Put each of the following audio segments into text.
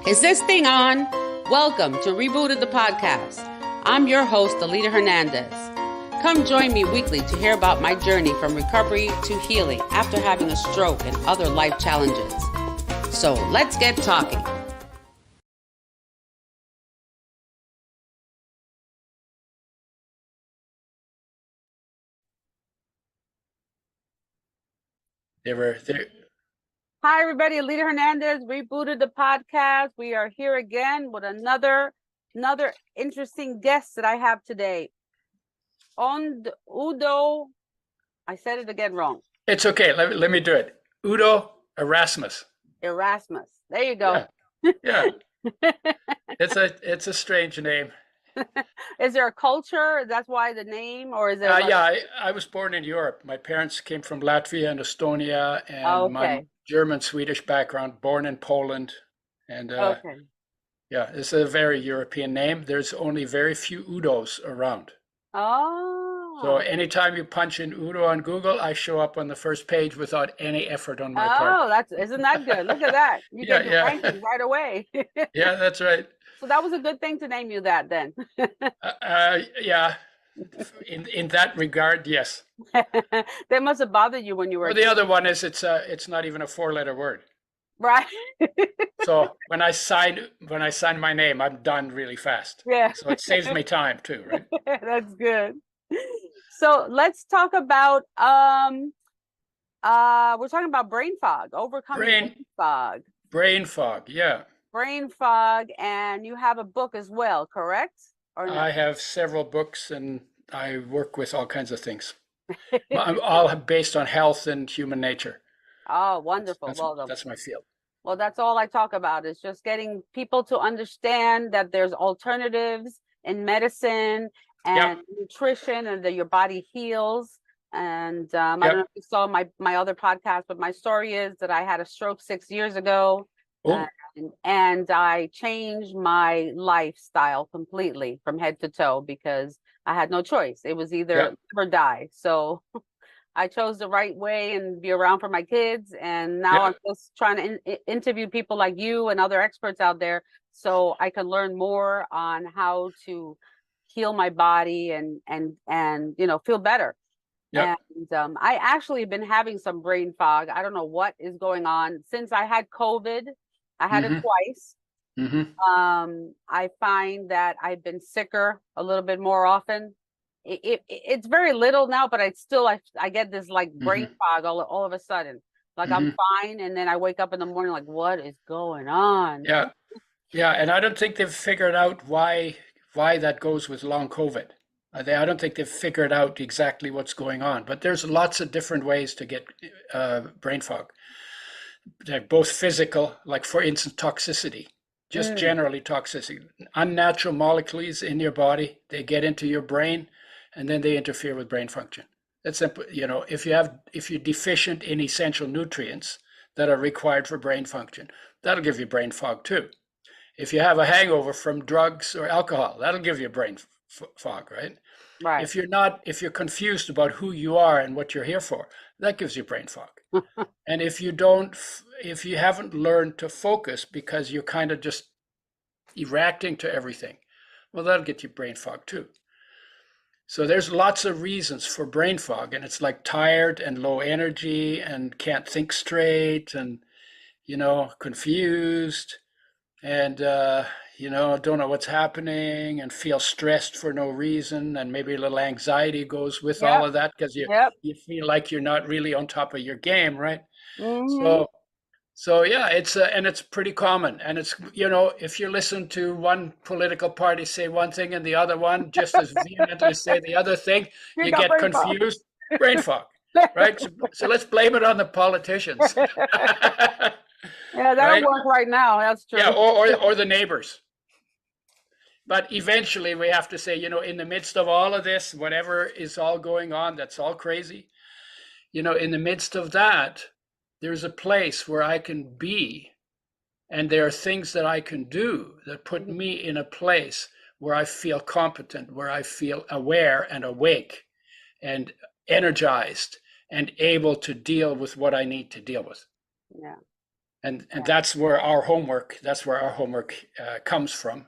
Is this thing on? Welcome to Rebooted the Podcast. I'm your host, Alita Hernandez. Come join me weekly to hear about my journey from recovery to healing after having a stroke and other life challenges. So let's get talking. There. Hi, everybody. Alita Hernandez, Rebooted the Podcast. We are here again with another interesting guest that I have today. Udo, I said it again wrong. It's okay. Let me do it. Udo Erasmus. Erasmus. There you go. Yeah. It's a strange name. Is there a culture? That's why the name, or is there? I was born in Europe. My parents came from Latvia and Estonia, and my German-Swedish background, born in Poland. And yeah, it's a very European name. There's only very few Udos around. Oh. So anytime you punch in Udo on Google, I show up on the first page without any effort on my part. Oh, isn't that good? Look at that. You get your ranking right away. Yeah, that's right. So that was a good thing to name you that then. Yeah. In that regard, yes. That must have bothered you when you were. Well, the other one is it's not even a 4-letter word. Right. So when I sign my name, I'm done really fast. Yeah. So it saves me time too, right? That's good. So let's talk about we're talking about brain fog, overcoming brain fog. Brain fog, yeah. Brain fog, and you have a book as well, correct? Or no? I have several books, and I work with all kinds of things. I'm all based on health and human nature. Oh, wonderful. That's my field. Well, that's all I talk about, is just getting people to understand that there's alternatives in medicine and nutrition, and that your body heals. And I don't know if you saw my other podcast, but my story is that I had a stroke 6 years ago. And I changed my lifestyle completely from head to toe because I had no choice. It was either live or die. So I chose the right way and be around for my kids. And now I'm just trying to interview people like you and other experts out there so I can learn more on how to heal my body and feel better. And I actually have been having some brain fog. I don't know what is going on since I had COVID. I had it twice. I find that I've been sicker a little bit more often. It's very little now, but I get this like brain fog all of a sudden. Like I'm fine, and then I wake up in the morning like, what is going on? Yeah, and I don't think they've figured out why that goes with long COVID. I don't think they've figured out exactly what's going on, but there's lots of different ways to get brain fog. They're both physical, like for instance, toxicity, just generally toxicity, unnatural molecules in your body, they get into your brain and then they interfere with brain function. That's simple. If you're deficient in essential nutrients that are required for brain function, that'll give you brain fog too. If you have a hangover from drugs or alcohol, that'll give you brain fog, right? Right. If you're confused about who you are and what you're here for, that gives you brain fog. And if you haven't learned to focus because you're kind of just reacting to everything, well, that'll get you brain fog too. So there's lots of reasons for brain fog, and it's like tired and low energy and can't think straight and, confused and, don't know what's happening and feel stressed for no reason. And maybe a little anxiety goes with all of that because you feel like you're not really on top of your game, right? So yeah, it's pretty common. And it's, if you listen to one political party say one thing and the other one just as vehemently say the other thing, you get confused, brain fog, right? So let's blame it on the politicians. Yeah, that'll work right now. That's true. Yeah, or the neighbors. But eventually we have to say, in the midst of all of this, whatever is all going on, that's all crazy. In the midst of that, there's a place where I can be. And there are things that I can do that put me in a place where I feel competent, where I feel aware and awake and energized and able to deal with what I need to deal with. Yeah. And that's where our homework comes from,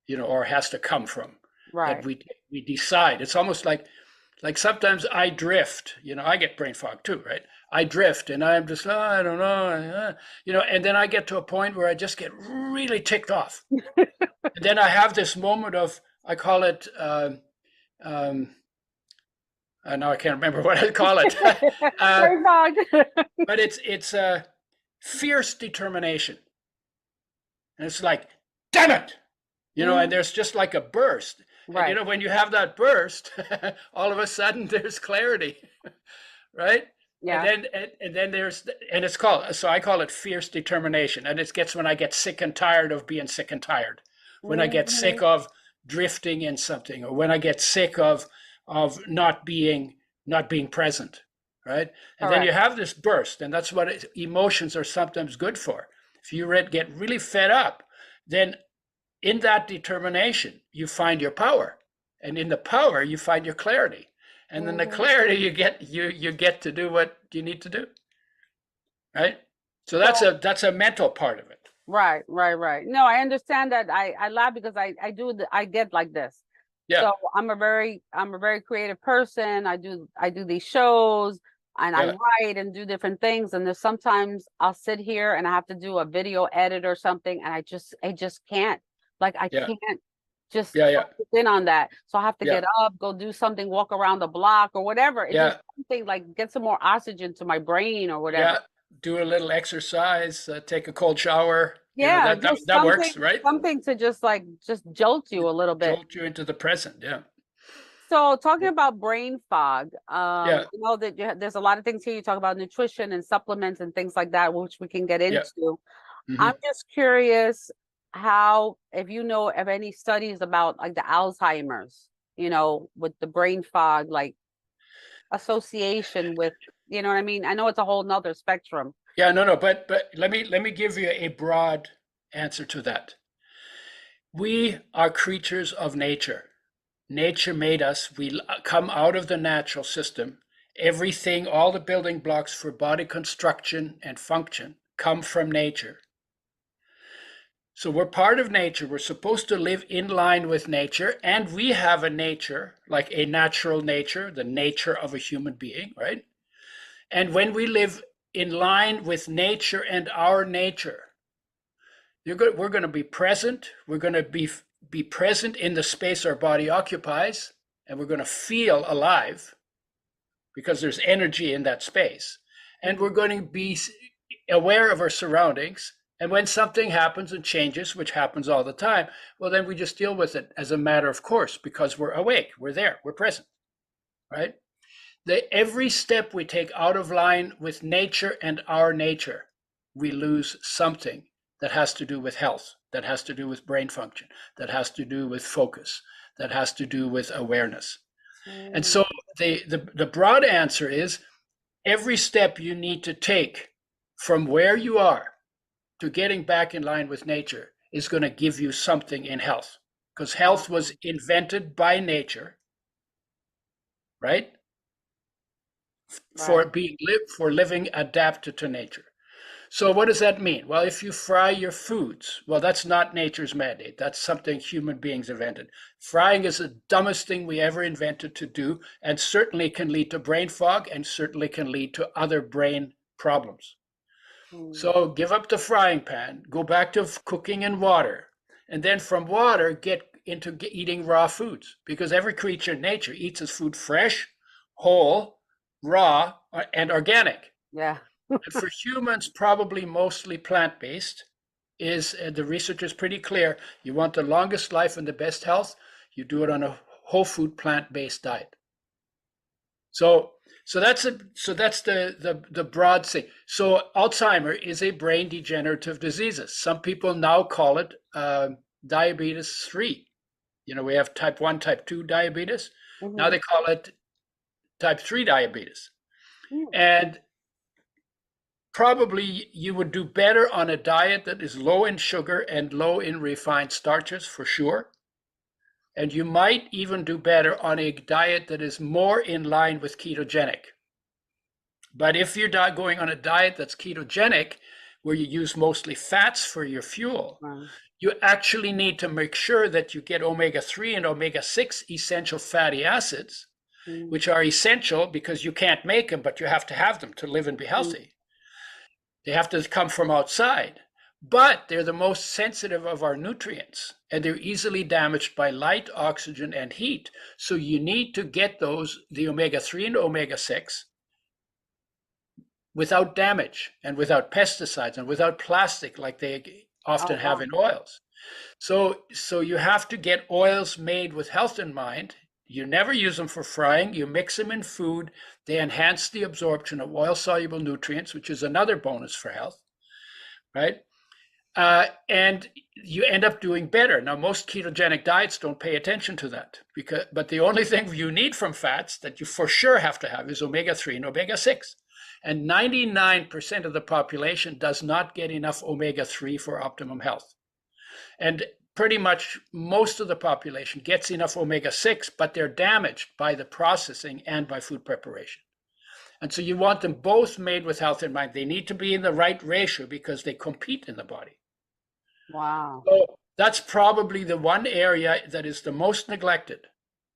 or has to come from. That Right. we decide. It's almost like sometimes I drift. I get brain fog too, right? I drift, and I'm just, I don't know, and then I get to a point where I just get really ticked off. And then I have this moment of, I call it, now I can't remember what I call it, Brain fog. but it's a fierce determination. And it's like, damn it, and there's just like a burst. Right. And when you have that burst, all of a sudden there's clarity, right? Yeah. And then it's called, so I call it fierce determination. And it gets when I get sick and tired of being sick and tired, when I get sick of drifting in something, or when I get sick of not being present, right? And then you have this burst, and that's what emotions are sometimes good for. If you get really fed up, then in that determination, you find your power. And in the power, you find your clarity. And then the clarity you get to do what you need to do. Right? So that's a mental part of it. Right. No, I understand that. I laugh because I get like this. Yeah. So I'm a very creative person. I do these shows, and I write and do different things. And there's sometimes I'll sit here and I have to do a video edit or something, and I just can't. Like I can't just focus in on that. So I have to get up, go do something, walk around the block or whatever. It's just something like get some more oxygen to my brain or whatever. Yeah. Do a little exercise, take a cold shower. Yeah, that works, right? Something to just jolt you a little bit. Jolt you into the present, yeah. So talking about brain fog, that there's a lot of things here. You talk about nutrition and supplements and things like that, which we can get into. I'm just curious if you know of any studies about like the Alzheimer's, with the brain fog, like association with, you know what I mean? I know it's a whole nother spectrum. Yeah, no, but let me give you a broad answer to that. We are creatures of nature. Nature made us. We come out of the natural system. Everything, all the building blocks for body construction and function come from nature. So we're part of nature. We're supposed to live in line with nature, and we have a nature, like a natural nature, the nature of a human being, right? And when we live in line with nature and our nature, we're going to be present. We're going to be present in the space our body occupies, and we're going to feel alive because there's energy in that space. And we're going to be aware of our surroundings. And when something happens and changes, which happens all the time, well, then we just deal with it as a matter of course, because we're awake, we're there, we're present, right? Every step we take out of line with nature and our nature, we lose something that has to do with health, that has to do with brain function, that has to do with focus, that has to do with awareness. And so the broad answer is every step you need to take from where you are to getting back in line with nature is going to give you something in health, because health was invented by nature, right? For living adapted to nature. So what does that mean? Well, if you fry your foods, well, that's not nature's mandate. That's something human beings invented. Frying is the dumbest thing we ever invented to do, and certainly can lead to brain fog, and certainly can lead to other brain problems. So give up the frying pan, go back to cooking in water, and then from water, get into eating raw foods, because every creature in nature eats its food fresh, whole, raw, and organic. Yeah. And for humans, probably mostly plant-based. The research is pretty clear. You want the longest life and the best health, you do it on a whole food plant-based diet. So that's the broad thing. So Alzheimer is a brain degenerative disease. Some people now call it diabetes 3. We have type 1, type 2 diabetes. Now they call it type 3 diabetes. And probably you would do better on a diet that is low in sugar and low in refined starches, for sure. And you might even do better on a diet that is more in line with ketogenic. But if you're not going on a diet that's ketogenic, where you use mostly fats for your fuel, Right. you actually need to make sure that you get omega-3 and omega-6 essential fatty acids, Mm, which are essential because you can't make them, but you have to have them to live and be mm. healthy. They have to come from outside, but they're the most sensitive of our nutrients, and they're easily damaged by light, oxygen, and heat. So you need to get the omega-3 and omega-6, without damage and without pesticides and without plastic like they often Oh, have wow. in oils. So you have to get oils made with health in mind. You never use them for frying. You mix them in food. They enhance the absorption of oil-soluble nutrients, which is another bonus for health, right? And you end up doing better. Now, most ketogenic diets don't pay attention to that, but the only thing you need from fats that you for sure have to have is omega-3 and omega-6. And 99% of the population does not get enough omega-3 for optimum health. And pretty much most of the population gets enough omega-6, but they're damaged by the processing and by food preparation. And so you want them both made with health in mind. They need to be in the right ratio because they compete in the body. Wow. So that's probably the one area that is the most neglected,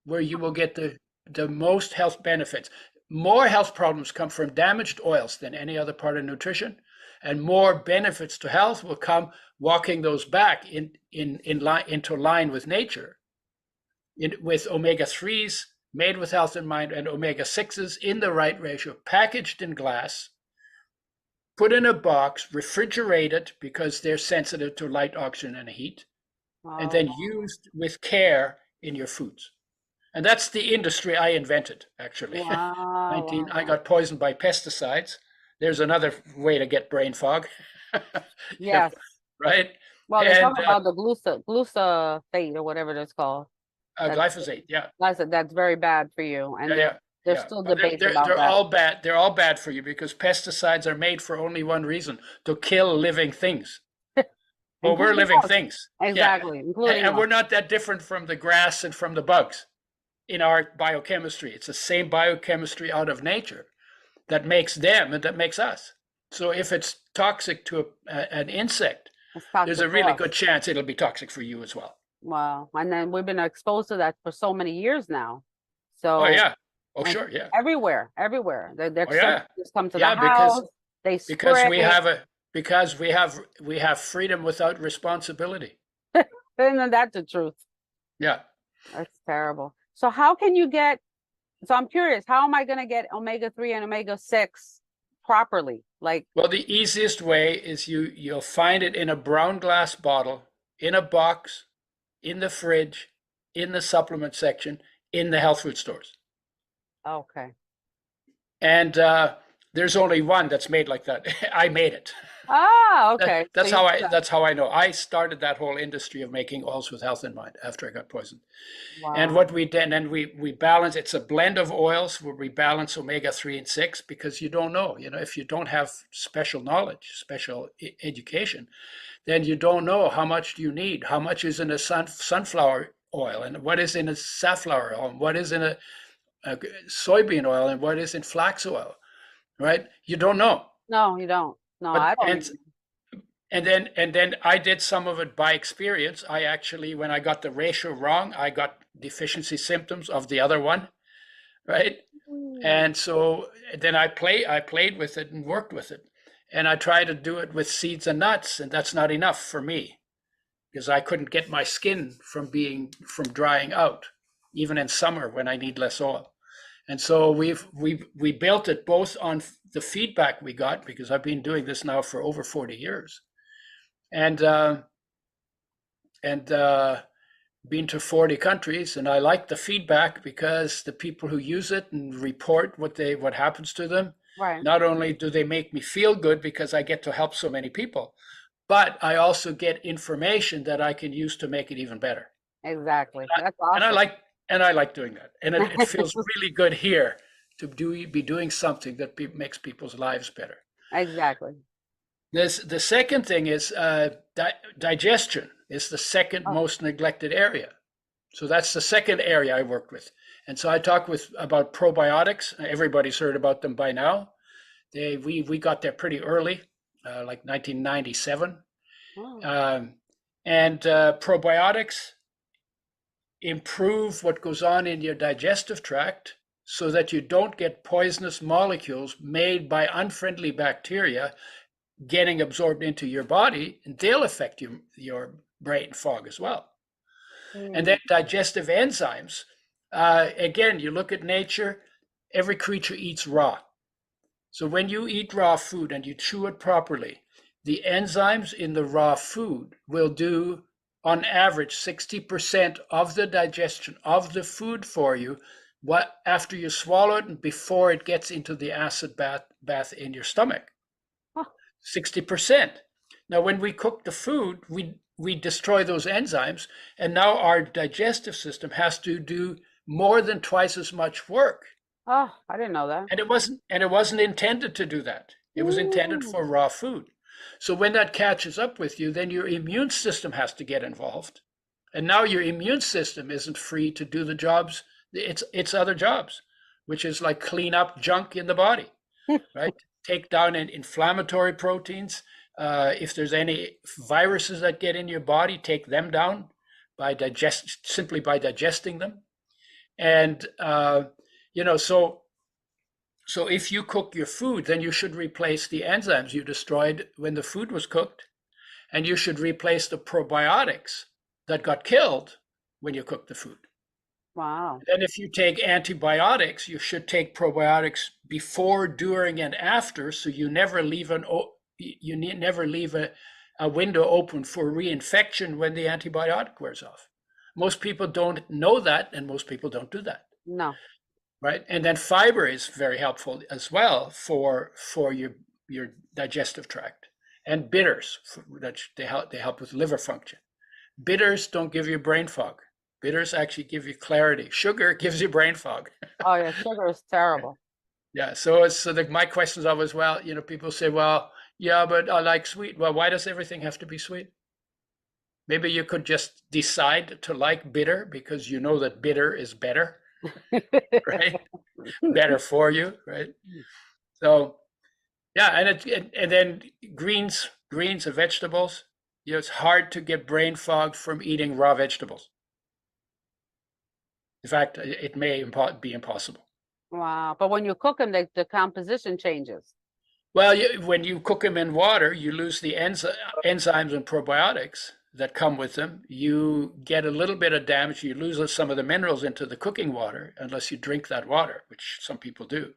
where you will get the most health benefits. More health problems come from damaged oils than any other part of nutrition, and more benefits to health will come walking those back into line with nature, with omega-3s made with health in mind and omega-6s in the right ratio, packaged in glass, put in a box, refrigerated because they're sensitive to light, oxygen, and heat, and Oh, then used with care in your foods. And that's the industry I invented, actually. wow. Wow. I Wow. got poisoned by pesticides. There's another way to get brain fog. Yeah, Yes. right? Well, they And talk about the glucophate or whatever that's called. That's glyphosate, yeah. that's very bad for you. And Yeah, yeah, there's yeah. still Well, debates about they're that. all bad. They're all bad for you because pesticides are made for only one reason: to kill living things. Well, we're Including living us. things. Yeah. Exactly, including And we're us. not that different from the grass and from the bugs in our biochemistry. It's the same biochemistry out of nature that makes them and that makes us. So if it's toxic to an insect, It's there's toxic a for really us. good chance it'll be toxic for you as well. Wow. And then we've been exposed to that for so many years now. Oh So yeah. Oh and sure, yeah. everywhere, everywhere. Oh yeah. Just come to the Yeah, house, they because spray. we have freedom without responsibility. Isn't that the truth? Yeah. That's terrible. So how can you get, so I'm curious, how am I going to get omega-3 and omega-6 properly? Like, Well, the easiest way is you'll find it in a brown glass bottle, in a box, in the fridge, in the supplement section, in the health food stores. okay. And there's only one that's made like that. I made it. Ah, okay. So That's how I know. I started that whole industry of making oils with health in mind after I got poisoned. And wow. what we did, and we balance. It's a blend of oils where we balance omega-3 and 6 because you don't know. If you don't have special knowledge, special education, then you don't know how much do you need. How much is in a sunflower oil, and what is in a safflower oil, and what is in a soybean oil, and what is in flax oil. Right? You don't know. No, you don't. No, I But don't and even. and then I did some of it by experience. I actually, when I got the ratio wrong, I got deficiency symptoms of the other one, right? And so then I played with it and worked with it. And I tried to do it with seeds and nuts, and that's not enough for me because I couldn't get my skin from drying out, even in summer when I need less oil. And so we built it both on the feedback we got because I've been doing this now for over 40 years, and been to 40 countries, and I like the feedback because the people who use it and report what happens to them. Right. Not only do they make me feel good because I get to help so many people, but I also get information that I can use to make it even better. Exactly. That's And I awesome. like and I like doing that. And it feels really good here to be doing something that makes people's lives better. Exactly. The second thing is digestion is the second Oh, most neglected area. So that's the second area I worked with. And so I talk about probiotics. Everybody's heard about them by now. We got there pretty early. like 1997. Oh. And probiotics improve what goes on in your digestive tract so that you don't get poisonous molecules made by unfriendly bacteria getting absorbed into your body, and they'll affect your brain fog as well. And then digestive enzymes, again, you look at nature, every creature eats raw. So when you eat raw food and you chew it properly, the enzymes in the raw food will do, on average, 60% of the digestion of the food for you after you swallow it and before it gets into the acid bath in your stomach. 60%. Now, when we cook the food, we destroy those enzymes, and now our digestive system has to do more than twice as much work. Oh, I didn't know that. And it wasn't intended to do that. It was intended for raw food. So when that catches up with you, then your immune system has to get involved. And now your immune system isn't free to do the jobs, it's other jobs, which is like clean up junk in the body, right? Take down inflammatory proteins. If there's any viruses that get in your body, take them down simply by digesting them. And so if you cook your food, then you should replace the enzymes you destroyed when the food was cooked, and you should replace the probiotics that got killed when you cooked the food. Wow. And if you take antibiotics, you should take probiotics before, during, and after, so you never leave a window open for reinfection when the antibiotic wears off. Most people don't know that, and most people don't do that. No. Right. And then fiber is very helpful as well for your digestive tract. And bitters, they help with liver function. Bitters don't give you brain fog. Bitters actually give you clarity. Sugar gives you brain fog. Oh yeah, sugar is terrible. Yeah. So my question is always, well, people say, well, yeah, but I like sweet. Well, why does everything have to be sweet? Maybe you could just decide to like bitter because you know that bitter is better. Right, better for you, right? So yeah, and then greens and vegetables. It's hard to get brain fog from eating raw vegetables. In fact, it may be impossible. Wow. But when you cook them, the composition changes. Well, when you cook them in water, you lose the enzymes and probiotics that come with them. You get a little bit of damage. You lose some of the minerals into the cooking water unless you drink that water, which some people do.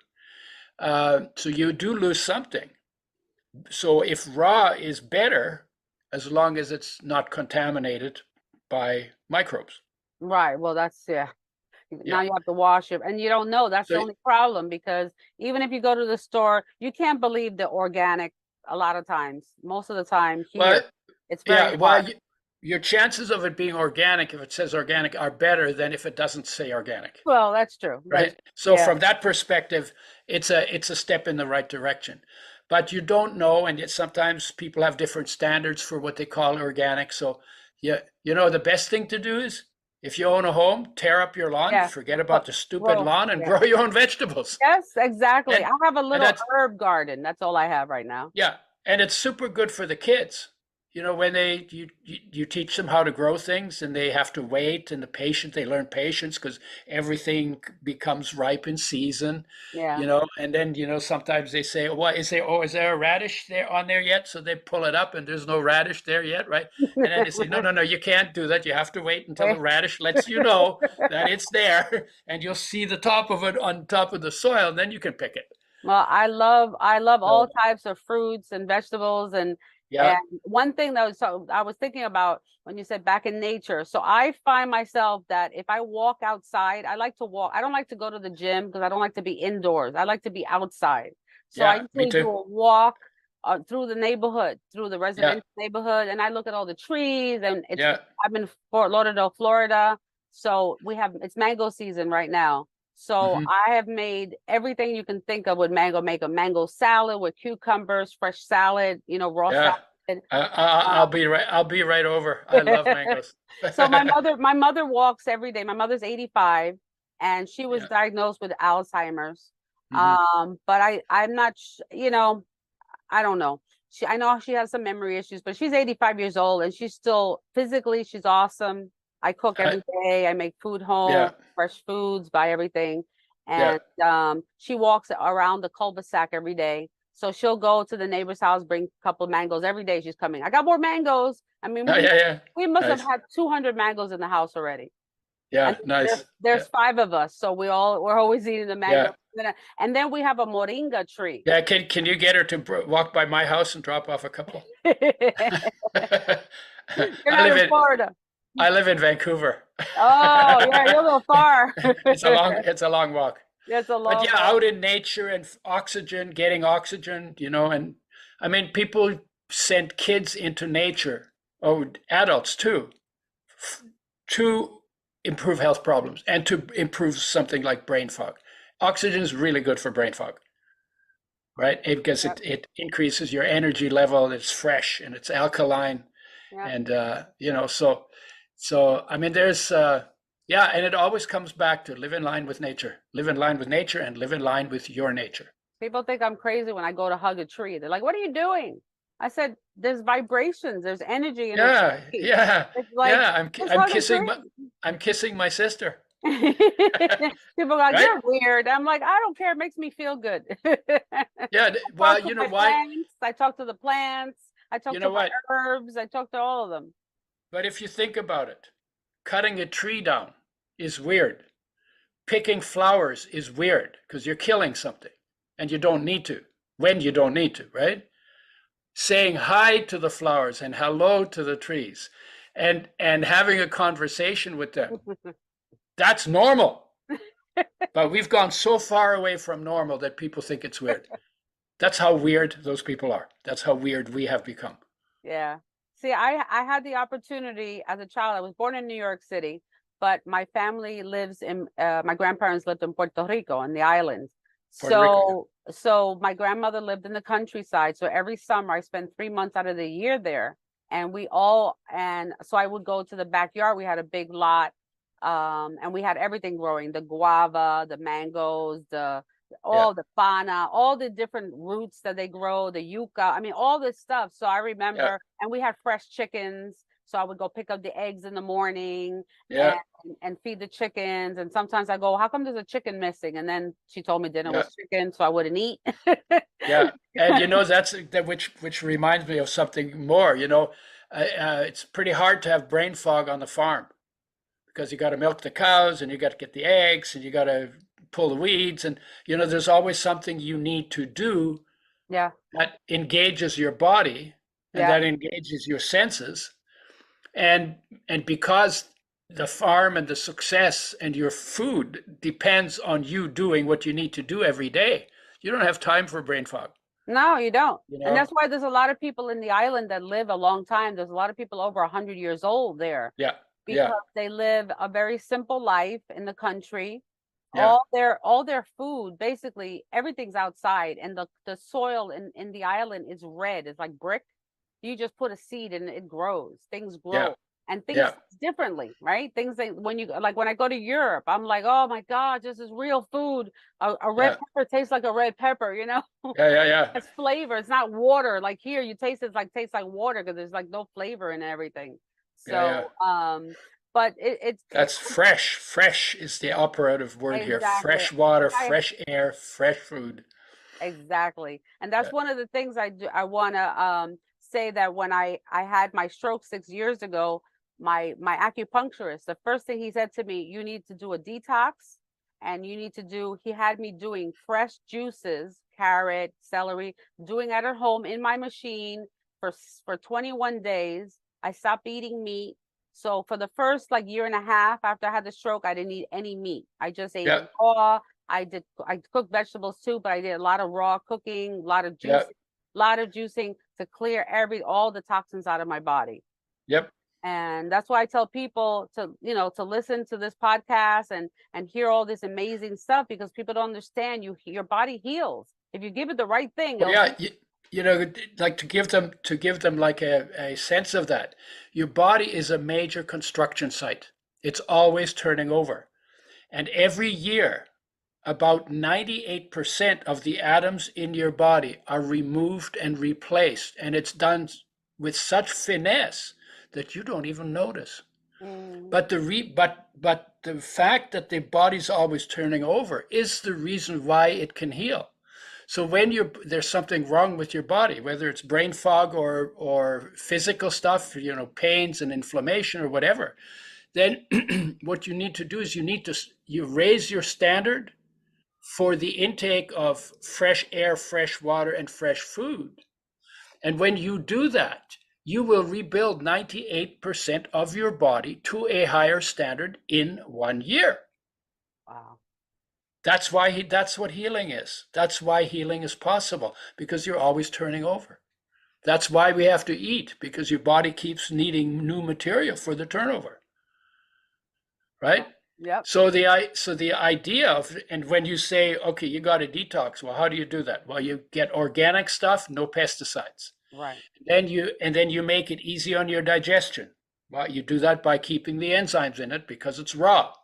So you do lose something. So if raw is better, as long as it's not contaminated by microbes. Right. Well, that's now you have to wash it, and you don't know. That's the only problem, because even if you go to the store, you can't believe the organic a lot of times. Most of the time here, it's very hard. Your chances of it being organic, if it says organic, are better than if it doesn't say organic. Well, that's true. Right. So from that perspective, it's a step in the right direction. But you don't know, and yet sometimes people have different standards for what they call organic. So the best thing to do is, if you own a home, tear up your lawn, forget about the stupid lawn, and grow your own vegetables. Yes, exactly. I have a little herb garden. That's all I have right now. Yeah, and it's super good for the kids. When you teach them how to grow things, and they have to wait, and they learn patience because everything becomes ripe in season. Yeah. And then sometimes they say, "Well, is there a radish there on there yet?" So they pull it up, and there's no radish there yet, right? And then they say, "No, you can't do that. You have to wait until the radish lets you know that it's there, and you'll see the top of it on top of the soil, and then you can pick it." Well, I love all types of fruits and vegetables, and one thing that I was thinking about when you said back in nature. So I find myself that if I walk outside, I like to walk. I don't like to go to the gym because I don't like to be indoors. I like to be outside. So I usually do a walk through the neighborhood, through the residential neighborhood, and I look at all the trees. And I'm in Fort Lauderdale, Florida, so it's mango season right now. So I have made everything you can think of with mango. Make a mango salad with cucumbers, fresh salad, raw salad. I'll be right over. I love mangoes. So my mother walks every day. My mother's 85, and she was diagnosed with Alzheimer's. But I'm not, I don't know. I know she has some memory issues, but she's 85 years old and she's still physically, she's awesome. I cook every day. I make food home, Yeah, fresh foods, buy everything. yeah. And she walks around the cul-de-sac every day. So she'll go to the neighbor's house, bring a couple of mangoes every day. She's coming. I got more mangoes. I mean, Yeah, yeah, yeah. we must have Nice. had 200 mangoes in the house already. Yeah, And nice. there's Yeah, five of us, so we're always eating the yeah. mango. And then we have a moringa tree. Yeah, can you get her to walk by my house and drop off a couple? You're I not live in in Florida. I live in Vancouver. Oh, yeah, you're a little far. It's a long walk. It's a But long yeah, walk. out in nature and oxygen, getting oxygen, and I mean, people send kids into nature, or adults too, to improve health problems and to improve something like brain fog. Oxygen is really good for brain fog, right? Because Yep, it increases your energy level. It's fresh and it's alkaline, yep. and so I mean, there's yeah, and it always comes back to live in line with nature, live in line with nature, and live in line with your nature. People think I'm crazy when I go to hug a tree. They're like, "What are you doing?" I said, "There's vibrations, there's energy in a Yeah, tree. yeah, It's like, yeah. just I'm hug a kissing tree." I'm kissing my sister, People are like, right? "You're weird." I'm like, "I don't care. It makes me feel good." Yeah. Well, Talk to you know my why? plants. I talk to the plants. I You talk to know my what? herbs. I talk to all of them. But if you think about it, cutting a tree down is weird. Picking flowers is weird because you're killing something and you don't need to when you don't need to, right? Saying hi to the flowers and hello to the trees and having a conversation with them. That's normal. But we've gone so far away from normal that people think it's weird. That's how weird those people are. That's how weird we have become. Yeah. See, I had the opportunity as a child. I was born in New York City, but my family lives in my grandparents lived in Puerto Rico on the islands. Puerto Rico, yeah. So my grandmother lived in the countryside. So every summer I spent 3 months out of the year there. And so I would go to the backyard. We had a big lot. And we had everything growing, the guava, the mangoes, Yeah, all the pana, all the different roots that they grow, the yucca. I mean, all this stuff. So I yeah, remember, and we had fresh chickens. So I would go pick up the eggs in the morning yeah, and feed the chickens. And sometimes I go, how come there's a chicken missing? And then she told me dinner yeah, was chicken, so I wouldn't eat. yeah. And that's that which reminds me of something more. It's pretty hard to have brain fog on the farm because you got to milk the cows and you got to get the eggs and you got to pull the weeds and there's always something you need to do Yeah, that engages your body and yeah, that engages your senses and because the farm and the success and your food depends on you doing what you need to do every day. You don't have time for brain fog, no, you don't. you And know? that's why there's a lot of people in the island that live a long time. There's a lot of people over 100 years old there Yeah, yeah, because they live a very simple life in the country. yeah, All their food, basically everything's outside, and the soil in the island is red. It's like brick. You just put a seed and it grows. Things yeah, grow. And things yeah, taste differently, right? Things that when I go to Europe, I'm like, oh my God, this is real food. A red yeah, pepper tastes like a red pepper, yeah, yeah, yeah, It's flavor. It's not water. Like here, you taste it like tastes like water because there's like no flavor in everything. yeah, yeah. So, but That's fresh. Fresh is the operative word here. exactly. Fresh water, I fresh air, fresh food. Exactly. And that's Yeah, one of the things I do. I want to say that when I had my stroke 6 years ago, my acupuncturist, the first thing he said to me, you need to do a detox and he had me doing fresh juices, carrot, celery, doing it at home in my machine for 21 days. I stopped eating meat. So for the first like year and a half after I had the stroke, I didn't eat any meat. I just ate yeah, raw. I cooked vegetables too, but I did a lot of raw cooking, yeah, a lot of juicing to clear all the toxins out of my body. yep. And that's why I tell people to listen to this podcast and hear all this amazing stuff because people don't understand your body heals. If you give it the right thing, Well, it'll yeah, like to give them like a sense of that. Your body is a major construction site. It's always turning over. And every year about 98% of the atoms in your body are removed and replaced, and it's done with such finesse that you don't even notice. Mm. But the fact that the body's always turning over is the reason why it can heal. So when there's something wrong with your body, whether it's brain fog or physical stuff, pains and inflammation or whatever, then what you need to do is you raise your standard for the intake of fresh air, fresh water, and fresh food. And when you do that, you will rebuild 98% of your body to a higher standard in 1 year. Wow. That's what healing is. That's why healing is possible, because you're always turning over. That's why we have to eat, because your body keeps needing new material for the turnover. Right? Yep. So the idea of, and when you say, okay, you got to detox, well, how do you do that? Well, you get organic stuff, no pesticides. Right. Then you make it easy on your digestion. Well, you do that by keeping the enzymes in it because it's raw.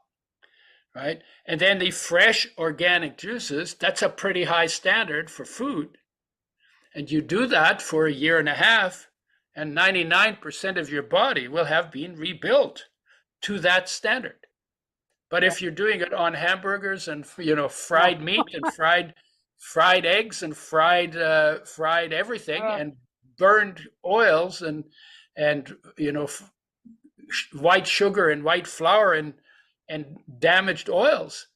Right? And then the fresh organic juices, that's a pretty high standard for food. And you do that for a year and a half, and 99% of your body will have been rebuilt to that standard. But Yep. if you're doing it on hamburgers and Oh. fried meat and fried eggs and fried everything and burned oils and white sugar and white flour and damaged oils,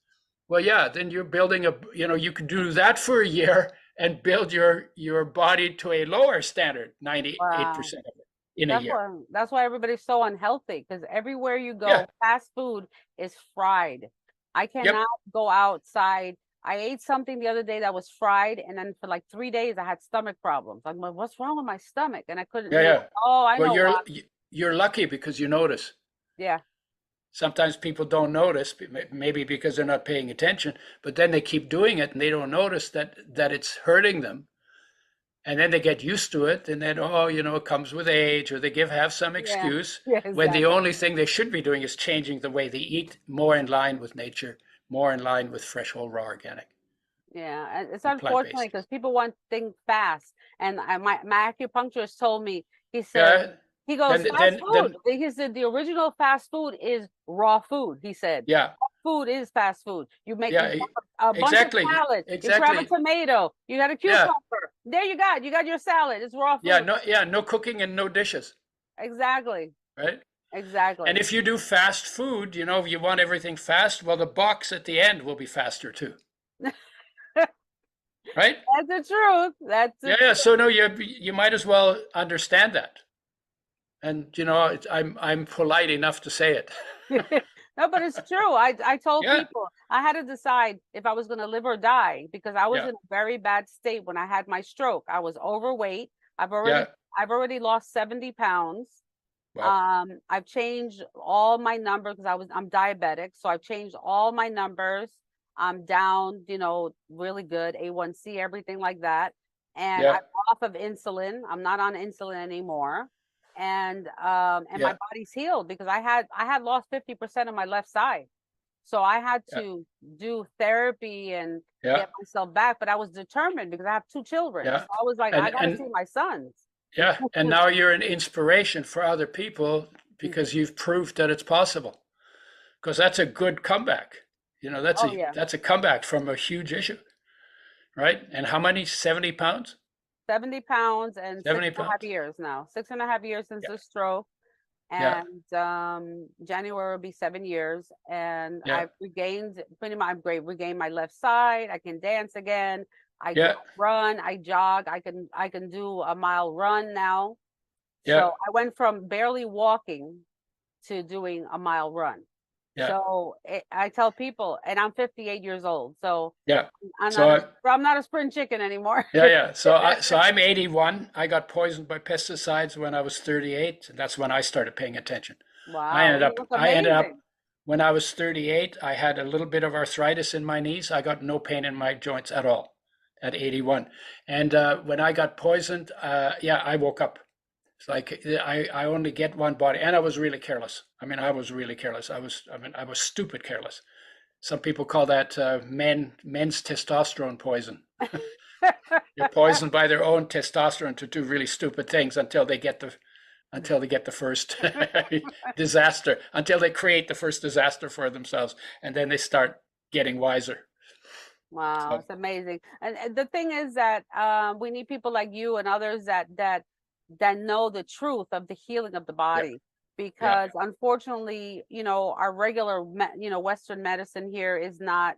well, yeah, then you're building you can do that for a year and build your body to a lower standard, 98% Wow. of it in a year. That's why everybody's so unhealthy, because everywhere you go, Yeah. fast food is fried. I Yep. cannot go outside. I ate something the other day that was fried, and then for like 3 days I had stomach problems. I'm like, what's wrong with my stomach? And I couldn't. Yeah. Oh, I Well, know why. you're lucky because you notice. Yeah. Sometimes people don't notice, maybe because they're not paying attention, but then they keep doing it and they don't notice that it's hurting them. And then they get used to it, and then, it comes with age, or they have some Yeah. excuse, Yeah. when the Exactly. only thing they should be doing is changing the way they eat, more in line with nature, more in line with fresh, whole, raw, organic, Yeah, and it's and unfortunate plant-based. because people want things fast. And my acupuncturist told me, he said, Yeah. he goes, Then, fast then, food. then, He said the original fast food is raw food. He said, yeah, food is fast food. You yeah, grab a bunch of exactly, salad, you grab a exactly. tomato, you got a Yeah, cucumber. There you got your salad. It's raw yeah, food. no cooking and no dishes, Exactly. right? And Exactly. if you do fast food, you want everything fast, well, the box at the end will be faster too, right? That's the truth. That's the Yeah. So no, you might as well understand that. And I'm polite enough to say it. No, but it's true. I told Yeah, people I had to decide if I was going to live or die, because I was yeah, in a very bad state when I had my stroke. I was overweight. I've already yeah. I've already lost 70 pounds. Well, I've changed all my numbers because I'm diabetic, so I've changed all my numbers. I'm down, really good, A1C, everything like that. And I'm yeah, off of insulin. I'm not on insulin anymore. And my yeah, body's healed because I had lost 50% of my left side. So I had yeah, to do therapy and yeah, get myself back, but I was determined because I have two children. So yeah. I was like, I gotta And see my sons. yeah, and now you're an inspiration for other people because you've proved that it's possible. Because that's a good comeback. That's Oh a yeah. that's a comeback from a huge issue, right? And how many? 70 pounds? 70 pounds and six 70 and a half pounds? years now. 6.5 years since Yeah, the stroke. yeah, And January will be 7 years. And yeah, I've regained pretty much regained my left side. I can dance again. I can yeah, run, I jog, I can do a mile run now. yeah, So I went from barely walking to doing a mile run. yeah, So I tell people, and I'm 58 years old, so yeah. I'm So not I'm not a spring chicken anymore. yeah. So I'm 81. I got poisoned by pesticides when I was 38. That's when I started paying attention. I Wow, ended you up look I ended up amazing. when I was 38, I had a little bit of arthritis in my knees. I got no pain in my joints at all at 81. And when I got poisoned, yeah, I woke up. It's like I only get one body, and I was really careless. I mean, I was really careless. I was stupid careless. Some people call that men's testosterone poison. They're poisoned by their own testosterone to do really stupid things until they get the first disaster, until they create the first disaster for themselves, and then they start getting wiser. Wow, So, it's amazing. And the thing is that we need people like you and others that know the truth of the healing of the body. Because unfortunately, our regular, Western medicine here is not,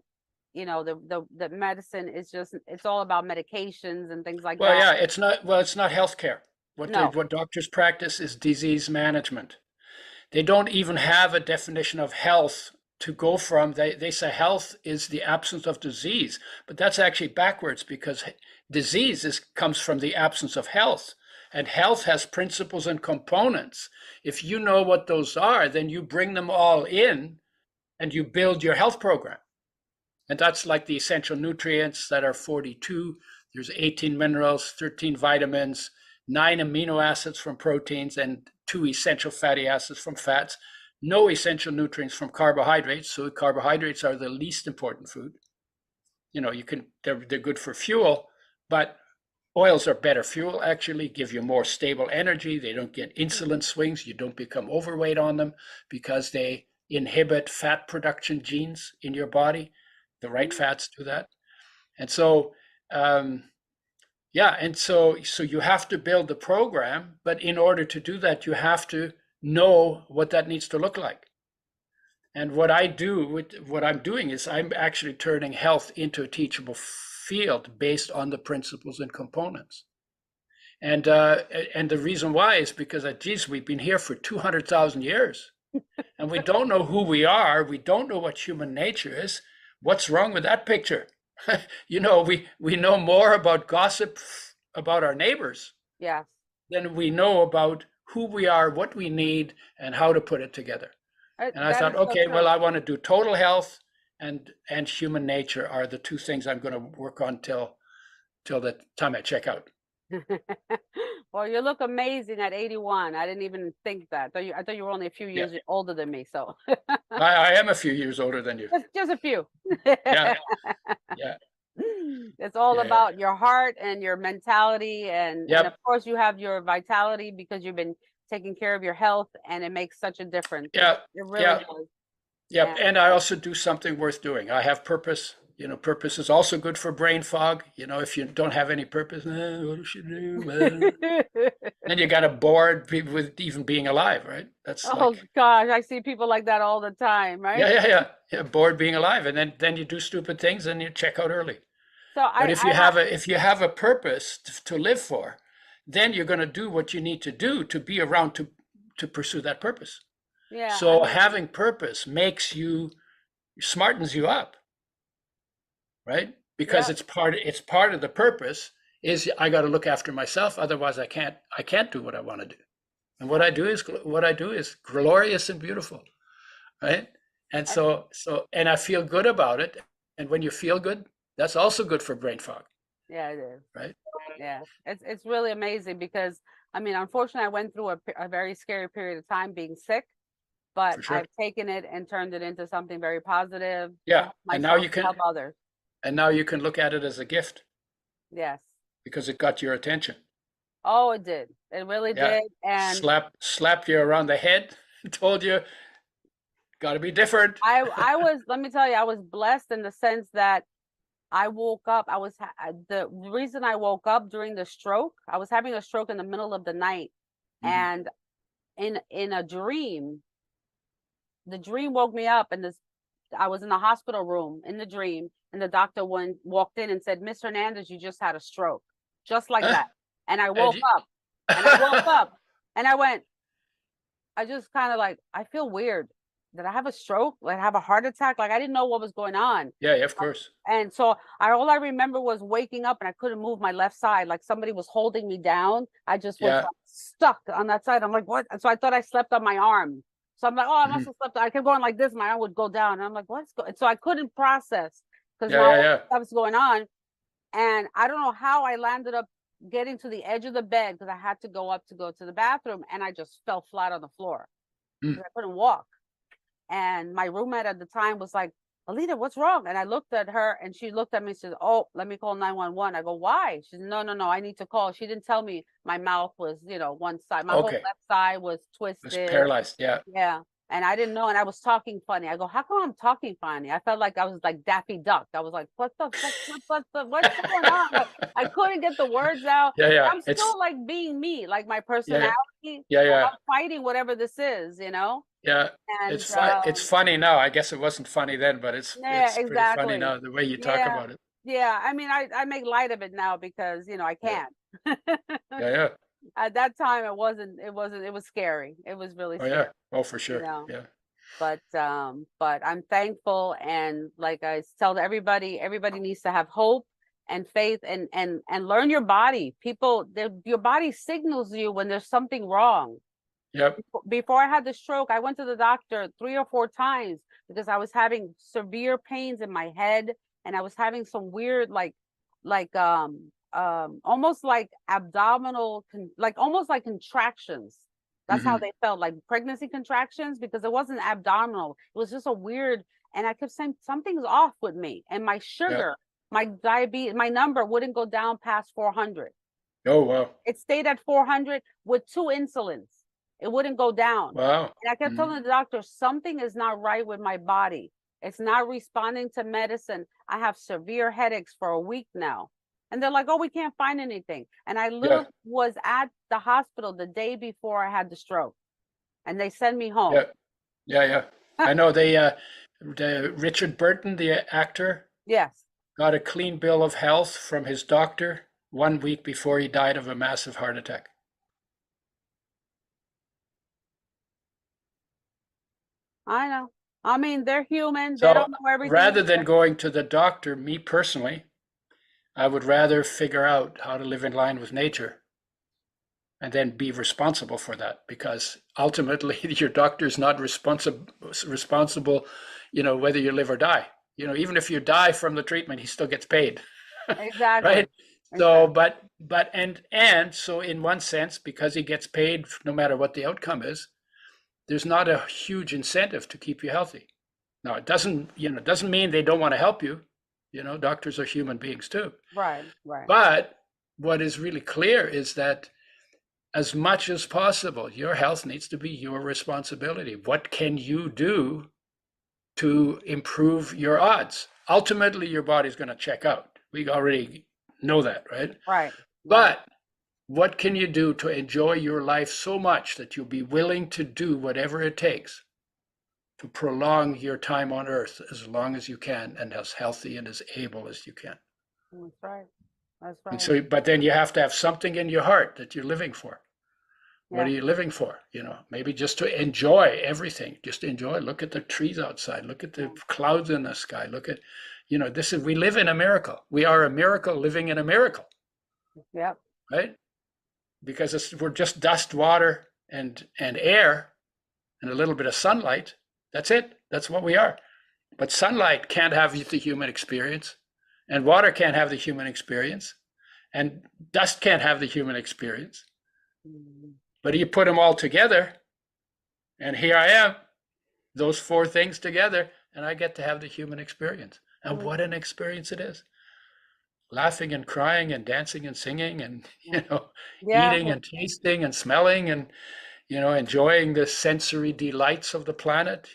the medicine is just, it's all about medications and things like well, that. yeah, it's not healthcare. No, What doctors practice is disease management. They don't even have a definition of health to go from. They say health is the absence of disease, but that's actually backwards, because disease comes from the absence of health, and health has principles and components. If you know what those are, then you bring them all in and you build your health program. And that's like the essential nutrients that are 42. There's 18 minerals, 13 vitamins, 9 amino acids from proteins, and 2 essential fatty acids from fats. No essential nutrients from carbohydrates. So carbohydrates are the least important food. They're good for fuel, but oils are better fuel, actually, give you more stable energy. They don't get insulin swings. You don't become overweight on them because they inhibit fat production genes in your body. The right fats do that. And so, so you have to build the program, but in order to do that, you have to know what that needs to look like. And what I'm doing is I'm actually turning health into a teachable field based on the principles and components. And the reason why is because, we've been here for 200,000 years, and we don't know who we are. We don't know what human nature is. What's wrong with that picture? We know more about gossip about our neighbors than we know about who we are, what we need, and how to put it together. And I thought, okay, well, I want to do total health and human nature are the two things I'm going to work on till the time I check out. Well, you look amazing at 81. I didn't even think that. I thought you were only a few years older than me. So I am a few years older than you. Just a few. Yeah. It's all about your heart and your mentality, and of course you have your vitality because you've been taking care of your health, and it makes such a difference. It really does. Yep. And I also do something worth doing. I have purpose. Purpose is also good for brain fog. If you don't have any purpose, what should you do? Then you got a bored with even being alive, right? That's gosh, I see people like that all the time, right? Yeah, bored being alive, and then you do stupid things and you check out early. But if you have a purpose to live for, then you're going to do what you need to do to be around to pursue that purpose. Yeah. So having purpose smartens you up, right? Because it's part of the purpose is I got to look after myself, otherwise I can't do what I want to do. And what I do is glorious and beautiful, right? And so I feel good about it. And when you feel good, that's also good for brain fog. Yeah, it is. Right? Yeah, it's really amazing because unfortunately, I went through a very scary period of time being sick, but I've taken it and turned it into something very positive. Yeah, and now you can help others. And now you can look at it as a gift. Yes. Because it got your attention. Oh, it did. It really did. And slapped you around the head, told you, got to be different. Let me tell you, I was blessed in the sense that I woke up. The reason I woke up during the stroke, I was having a stroke in the middle of the night. And in a dream, the dream woke me up, and I was in the hospital room in the dream, and the doctor walked in and said, "Miss Hernandez, you just had a stroke," just like that. And I woke up, and I went, I just kind of I feel weird. Did I have a stroke? Like, have a heart attack? Like, I didn't know what was going on. Yeah, of course. And so all I remember was waking up and I couldn't move my left side. Like somebody was holding me down. I just was stuck on that side. I'm like, what? And so I thought I slept on my arm. So I'm like, oh, I must have slept. I kept going like this. My arm would go down. And I'm like, what's going on? So I couldn't process because stuff was going on. And I don't know how I landed up getting to the edge of the bed because I had to go up to go to the bathroom. And I just fell flat on the floor because I couldn't walk. And my roommate at the time was like, Alita, what's wrong? And I looked at her and she looked at me and said, oh, let me call 911. I go, why? She said, no, no, no, I need to call. She didn't tell me my mouth was, one side, my whole Okay. left side was It was twisted. paralyzed. Yeah. Yeah. And I didn't know. And I was talking funny. I go, how come I'm talking funny? I felt like I was like Daffy Duck. I was like, what's going on? Like, I couldn't get the words out. Yeah, yeah. I'm still like being me, like my Yeah, personality. yeah, And yeah, I'm fighting whatever this is, yeah. And It's funny now. I guess it wasn't funny then, but yeah, it's pretty funny exactly. now the way you talk Yeah. about it. Yeah. I mean, I make light of it now because, I Yeah, can. yeah, yeah. At that time, it was scary. It was really Oh scary, yeah. Oh, for you sure. know. Yeah. But I'm thankful, and like I tell everybody needs to have hope and faith, and learn your body. Your body signals you when there's something wrong. Yep. Before I had the stroke, I went to the doctor 3 or 4 times because I was having severe pains in my head, and I was having some weird, almost like abdominal, like almost like contractions. That's how Hmm. they felt, like pregnancy contractions, because it wasn't abdominal. It was just a weird, and I kept saying something's off with me, and my Yeah. sugar, my diabetes, my number wouldn't go down past 400. Oh, wow. It stayed at 400 with 2 insulins. It wouldn't go down. Wow. And I kept Hmm. telling the doctor, something is not right with my body. It's not responding to medicine. I have severe headaches for a week now. And they're like, oh, we can't find anything. And I Yeah. literally was at the hospital the day before I had the stroke. And they sent me Yeah. home. Yeah. Yeah. I know the Richard Burton, the actor, Yes. got a clean bill of health from his doctor 1 week before he died of a massive heart attack. I know. I mean, they're human. They So don't know everything. rather than going to the doctor, me personally, I would rather figure out how to live in line with nature and then be responsible for that, because ultimately your doctor is not responsible, whether you live or die. Even if you die from the treatment, he still gets paid. Exactly. Right? So, Exactly. and so in one sense, because he gets paid no matter what the outcome is, there's not a huge incentive to keep you healthy. Now, it doesn't mean they don't want to help you. Doctors are human beings too. Right. Right. But what is really clear is that as much as possible, your health needs to be your responsibility. What can you do to improve your odds? Ultimately, your body's going to check out. We already know that, right? Right. Right. But what can you do to enjoy your life so much that you'll be willing to do whatever it takes to prolong your time on earth as long as you can and as healthy and as able as you can? That's right. That's And right. so, but then you have to have something in your heart that you're living for. What Yeah. are you living for? Maybe just to enjoy everything. Just enjoy. Look at the trees outside. Look at the clouds in the sky. Look at, we live in a miracle. We are a miracle living in a miracle, Yep. right? Because we're just dust, water, and air, and a little bit of sunlight. That's it. That's what we are. But sunlight can't have the human experience, and water can't have the human experience, and dust can't have the human experience. Mhm. But you put them all together, and here I am, those four things together, and I get to have the human experience. And what an experience it is. Laughing and crying and dancing and singing and, Yeah. eating and tasting and smelling and, enjoying the sensory delights of the planet.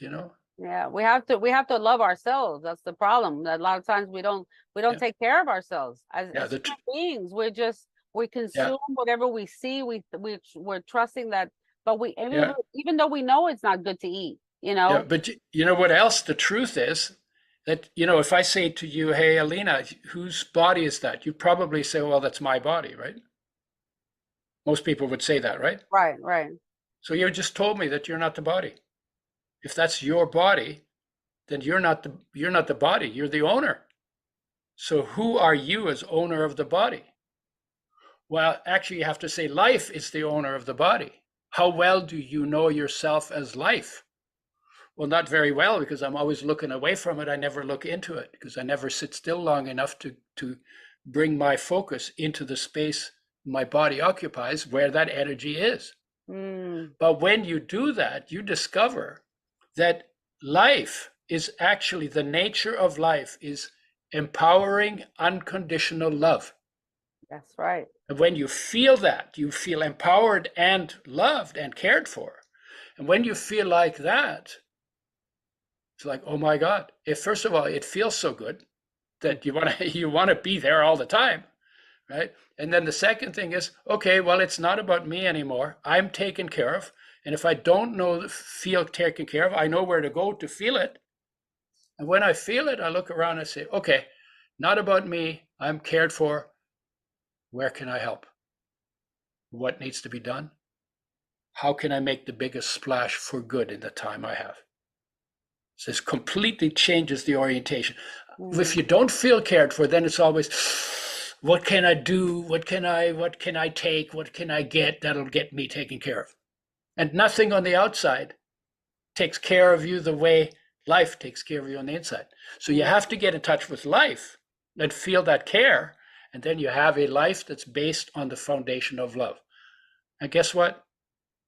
Yeah. We have to love ourselves. That's the problem. A lot of times we don't Yeah. take care of ourselves Yeah. as human beings. We Yeah. consume whatever we see. We're trusting that, but Yeah. even though we know it's not good to eat, Yeah. But you know what else? The truth is that, if I say to you, hey, Alina, whose body is that? You'd probably say, well, that's my body, right? Most people would say that, right? Right. Right. So you just told me that you're not the body. If that's your body, then you're not the body. You're the owner. So who are you as owner of the body? Well, actually, you have to say life is the owner of the body. How well do you know yourself as life? Well, not very well, because I'm always looking away from it. I never look into it because I never sit still long enough to bring my focus into the space my body occupies where that energy is. Mm. But when you do that, you discover that life is actually the nature of life is empowering unconditional love. That's right. And when you feel that, you feel empowered and loved and cared for. And when you feel like that, it's like, oh my God. If first of all, it feels so good that you want to be there all the time, right? And then the second thing is, okay, well, it's not about me anymore. I'm taken care of. And if I don't feel taken care of, I know where to go to feel it. And when I feel it, I look around and say, okay, not about me. I'm cared for. Where can I help? What needs to be done? How can I make the biggest splash for good in the time I have? So this completely changes the orientation. If you don't feel cared for, then it's always, what can I do? What can I take? What can I get that'll get me taken care of? And nothing on the outside takes care of you the way life takes care of you on the inside. So you have to get in touch with life and feel that care. And then you have a life that's based on the foundation of love. And guess what?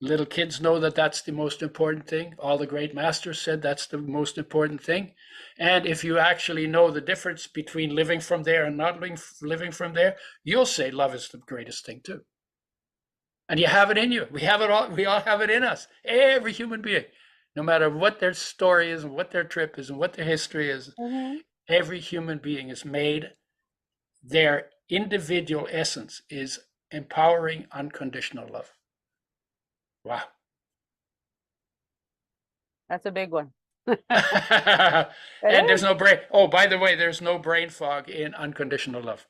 Little kids know that that's the most important thing. All the great masters said that's the most important thing. And if you actually know the difference between living from there and not living from there, you'll say love is the greatest thing too. And you have it in you. We have it all. We all have it in us. Every human being, no matter what their story is and what their trip is and what their history is, every human being is made. Their individual essence is empowering unconditional love. Wow. That's a big one. And there's no brain. Oh, by the way, there's no brain fog in unconditional love.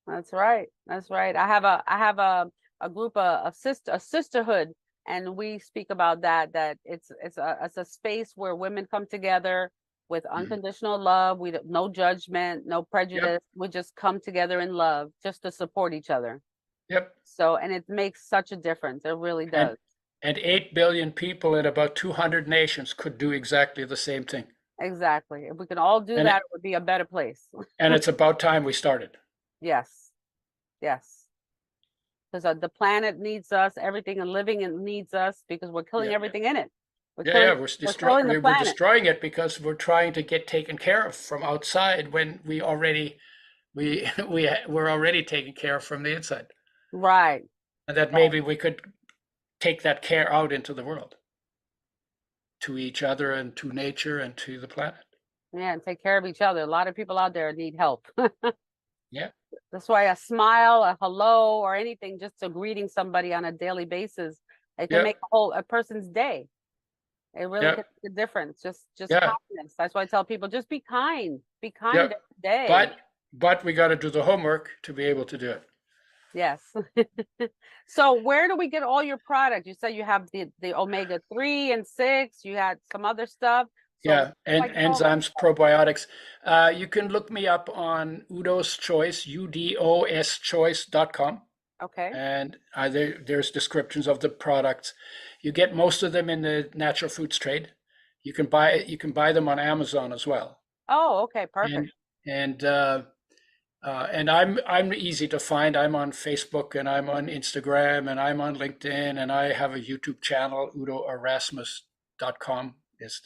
That's right. That's right. I have a group of sisterhood, and we speak about that it's a space where women come together with unconditional love. We don't, no judgment, no prejudice. We just come together in love just to support each other. Yep. So, and it makes such a difference. It really does. And 8 billion people in about 200 nations could do exactly the same thing. Exactly. If we can all do that, it would be a better place. And it's about time we started. Yes. Yes. Because the planet needs us, everything and living and needs us, because we're killing everything in it. We're destroying it because we're trying to get taken care of from outside when we're already taken care of from the inside. Right. And that maybe we could take that care out into the world, to each other and to nature and to the planet. Yeah, and take care of each other. A lot of people out there need help. Yeah. That's why a smile, a hello, or anything, just a greeting somebody on a daily basis, it can make a person's day. It really can make a difference. Just kindness. That's why I tell people, just be kind. Be kind every day. But we got to do the homework to be able to do it. Yes. So where do we get all your products? You said you have the omega-3 and 6. You had some other stuff. So and enzymes, probiotics. You can look me up on Udo's Choice, UDOSchoice.com. Okay. And there's descriptions of the products. You get most of them in the natural foods trade. You can buy them on Amazon as well. Oh, okay, perfect. And I'm easy to find. I'm on Facebook and I'm on Instagram and I'm on LinkedIn and I have a YouTube channel. UdoErasmus.com is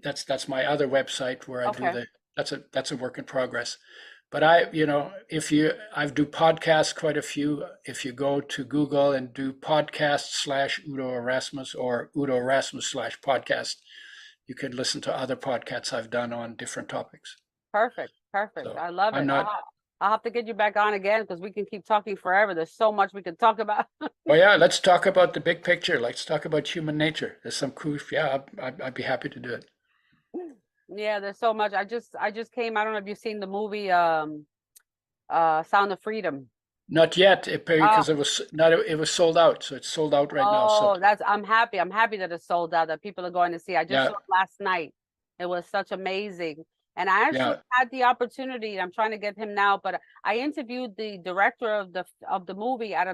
that's my other website where I do that's a work in progress. But I do podcasts quite a few. If you go to Google and do podcast/Udo Erasmus or Udo Erasmus/podcast, you can listen to other podcasts I've done on different topics. Perfect. So I love it. I'll have to get you back on again because we can keep talking forever. There's so much we could talk about. Well, yeah, let's talk about the big picture. Let's talk about human nature. There's some cool. Yeah, I'd be happy to do it. Yeah, there's so much. I just came. I don't know if you've seen the movie Sound of Freedom. Not yet, because it was sold out. So it's sold out right now. So I'm happy. I'm happy that it's sold out, that people are going to see. I just saw it last night. It was such amazing. And I actually had the opportunity. I'm trying to get him now, but I interviewed the director of the movie at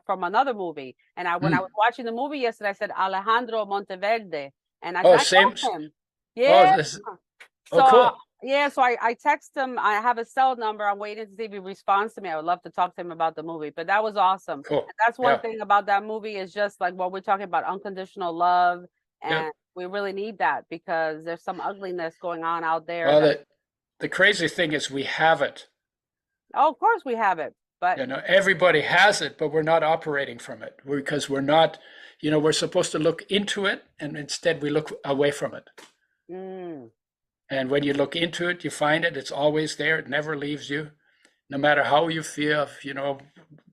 from another movie. And when I was watching the movie yesterday, I said Alejandro Monteverde, and I said, same. him. Yeah. Cool. Yeah, so I text him. I have his cell number. I'm waiting to see if he responds to me. I would love to talk to him about the movie, but that was awesome. Cool. And that's one Yeah. thing about that movie is just like what we're talking about, unconditional love. Yeah. And we really need that because there's some ugliness going on out there. Well, the crazy thing is we have it. Oh, of course we have it, but everybody has it, but we're not operating from it because we're not, we're supposed to look into it, and instead we look away from it. And when you look into it, you find it. It's always there. It never leaves you, no matter how you feel.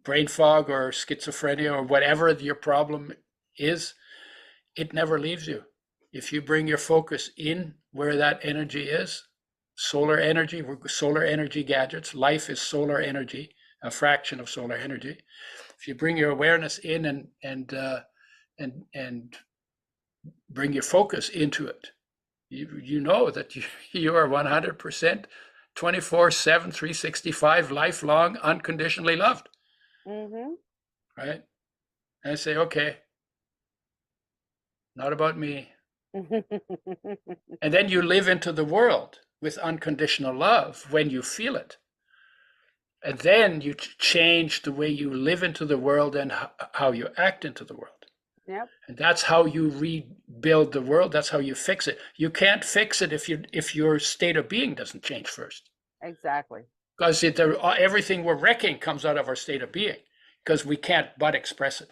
Brain fog or schizophrenia or whatever your problem is, it never leaves you. If you bring your focus in where that energy is, solar energy, we're solar energy gadgets. Life is solar energy, a fraction of solar energy. If you bring your awareness in and bring your focus into it, you know that you are 100% 24/7, 365, lifelong, unconditionally loved. Right? And I say, okay, not about me. And then you live into the world with unconditional love when you feel it. And then you change the way you live into the world and how you act into the world. Yep. And that's how you rebuild the world. That's how you fix it. You can't fix it if your state of being doesn't change first. Exactly. Because everything we're wrecking comes out of our state of being, because we can't but express it.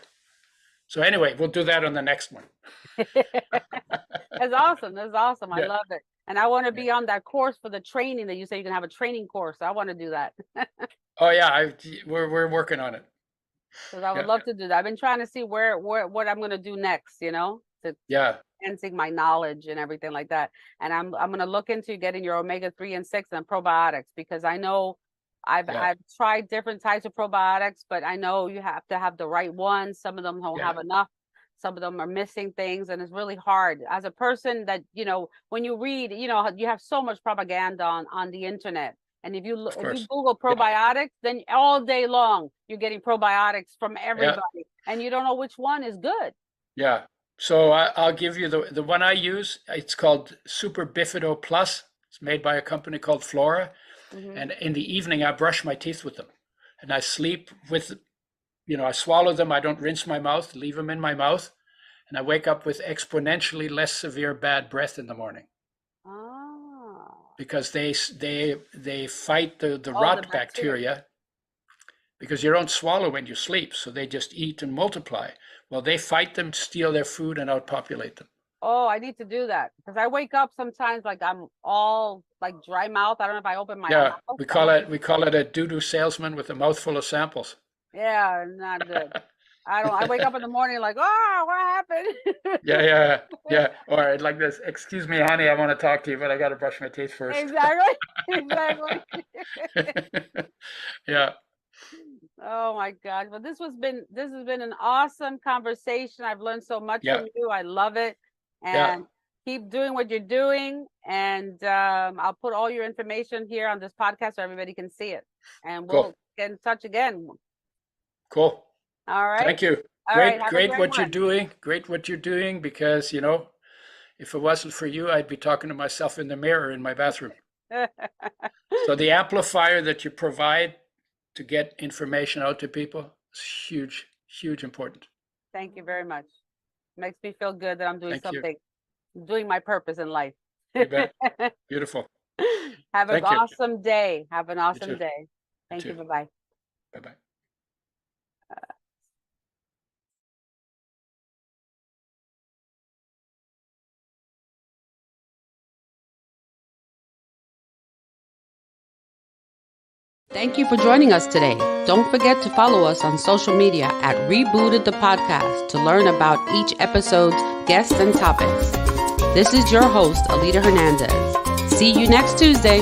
So anyway, we'll do that on the next one. That's awesome. That's awesome. I Yeah. love it. And I want to be on that course for the training that you say you can have a training course. I want to do that. Oh yeah, we're working on it. Because I would love to do that. I've been trying to see what I'm going to do next, to enhancing my knowledge and everything like that. And I'm going to look into getting your omega-3 and 6 and probiotics, because I know I've tried different types of probiotics, but I know you have to have the right ones. Some of them don't have enough. Some of them are missing things, and it's really hard as a person that, when you read, you have so much propaganda on the internet. And if you Google probiotics, then all day long you're getting probiotics from everybody, and you don't know which one is good. Yeah. So I'll give you the one I use. It's called Super Bifido Plus. It's made by a company called Flora. And in the evening, I brush my teeth with them, and I sleep with, I swallow them. I don't rinse my mouth, leave them in my mouth, and I wake up with exponentially less severe bad breath in the morning. Because they fight the rot bacteria, because you don't swallow when you sleep, so they just eat and multiply. Well, they fight them, steal their food, and outpopulate them. Oh, I need to do that, because I wake up sometimes like I'm all like dry mouth. I don't know if I open my mouth. We call it a doo-doo salesman with a mouthful of samples. Yeah, not good. I wake up in the morning like, oh, what happened? Yeah. Or like this, excuse me, honey, I want to talk to you, but I got to brush my teeth first. Exactly. Yeah. Oh my God. Well, this has been an awesome conversation. I've learned so much from you. I love it. And keep doing what you're doing. And I'll put all your information here on this podcast so everybody can see it. And we'll get in touch again. Cool. All right. Thank you. Great what you're doing. Great what you're doing, because, if it wasn't for you, I'd be talking to myself in the mirror in my bathroom. So the amplifier that you provide to get information out to people is huge, huge important. Thank you very much. Makes me feel good that I'm doing doing my purpose in life. You bet. Beautiful. Have an awesome day. Have an awesome day. Thank you. Bye-bye. Bye-bye. Thank you for joining us today. Don't forget to follow us on social media at Rebooted the Podcast to learn about each episode's guests and topics. This is your host, Alita Hernandez. See you next Tuesday.